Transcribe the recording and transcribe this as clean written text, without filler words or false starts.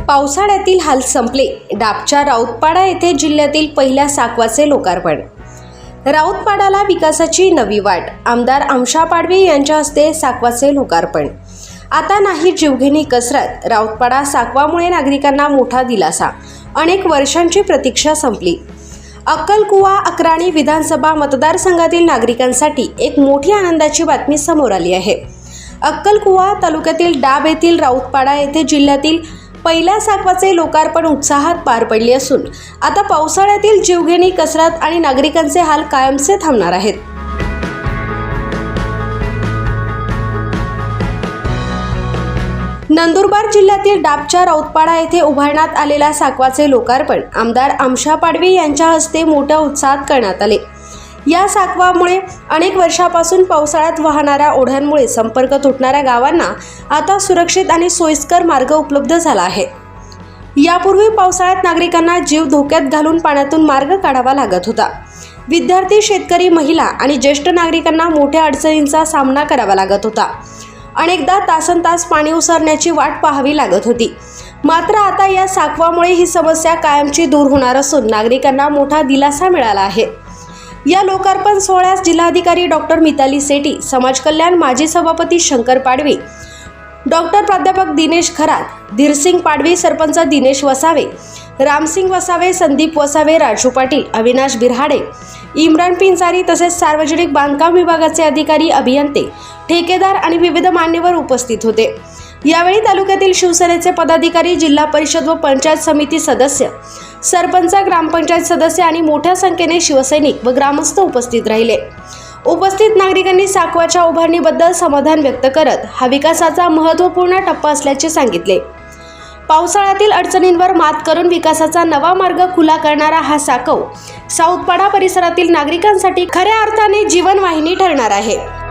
पावसाळ्यातील हाल संपले. डाबच्या राऊतपाडा येथे जिल्ह्यातील पहिल्या साकवाचे लोकार्पण. राऊतपाडाला विकासाची नवी वाट. आमदार आमशा पाडवी यांच्या हस्ते साकवाचे लोकार्पण. आता नाही जीवघेणी कसरत. राऊतपाडा साकवामुळे नागरिकांना मोठा दिलासा. अनेक वर्षांची प्रतीक्षा संपली. अक्कलकुवा अक्राणी विधानसभा मतदारसंघातील नागरिकांसाठी एक मोठी आनंदाची बातमी समोर आली आहे. अक्कलकुवा तालुक्यातील डाब येथील राऊतपाडा येथे जिल्ह्यातील पहिल्या साकवाचे लोकार्पण उत्साहात पार पडले असून आता पावसाळ्यातील जीवघेणी कसरत आणि नागरिकांचे हाल कायमचे थांबणार आहेत. नंदुरबार जिल्ह्यातील डाबच्या राऊतपाडा येथे उभारण्यात आलेल्या साकवाचे लोकार्पण आमदार आमशा पाडवी यांच्या हस्ते मोठ्या उत्साहात करण्यात आले. या साकवामुळे अनेक वर्षापासून पावसाळ्यात वाहणाऱ्या ओढ्यांमुळे संपर्क तुटणाऱ्या गावांना आता सुरक्षित आणि सोयीस्कर मार्ग उपलब्ध झाला आहे. यापूर्वी पावसाळ्यात नागरिकांना जीव धोक्यात घालून पाण्यातून मार्ग काढावा लागत होता. विद्यार्थी, शेतकरी, महिला आणि ज्येष्ठ नागरिकांना मोठ्या अडचणींचा सामना करावा लागत होता. अनेकदा तासनतास पाणी उसरण्याची वाट पाहावी लागत होती. मात्र आता या साकवामुळे ही समस्या कायमची दूर होणार असून नागरिकांना मोठा दिलासा मिळाला आहे. या लोकार्पण सोहळ्यास जिल्हाधिकारी डॉक्टर मिताली सेठी, समाज कल्याण माजी सभापती शंकर पाडवी, डॉक्टर प्राध्यापक दिनेश खरात, धीरसिंग पाडवी, सरपंच दिनेश वसावे, रामसिंग वसावे, संदीप वसावे, राजू पाटील, अविनाश बिरहाडे, इम्रान पिंजारी तसेच सार्वजनिक बांधकाम विभागाचे अधिकारी, अभियंते, ठेकेदार आणि विविध मान्यवर उपस्थित होते. यावेळी तालुक्यातील शिवसेनेचे पदाधिकारी, जिल्हा परिषद व पंचायत समिती सदस्य, सरपंच, ग्रामपंचायत सदस्य आणि मोठ्या संख्येने शिवसैनिक व ग्रामस्थ उपस्थित राहिले. उपस्थित नागरिकांनी साकवाच्या उभारणीबद्दल समाधान व्यक्त करत हा विकासाचा महत्त्वपूर्ण टप्पा असल्याचे सांगितले. पावसाळ्यातील अडचणींवर मात करून विकासाचा नवा मार्ग खुला करणारा हा साकव राऊतपाडा परिसरातील नागरिकांसाठी खऱ्या अर्थाने जीवनवाहिनी ठरणार आहे.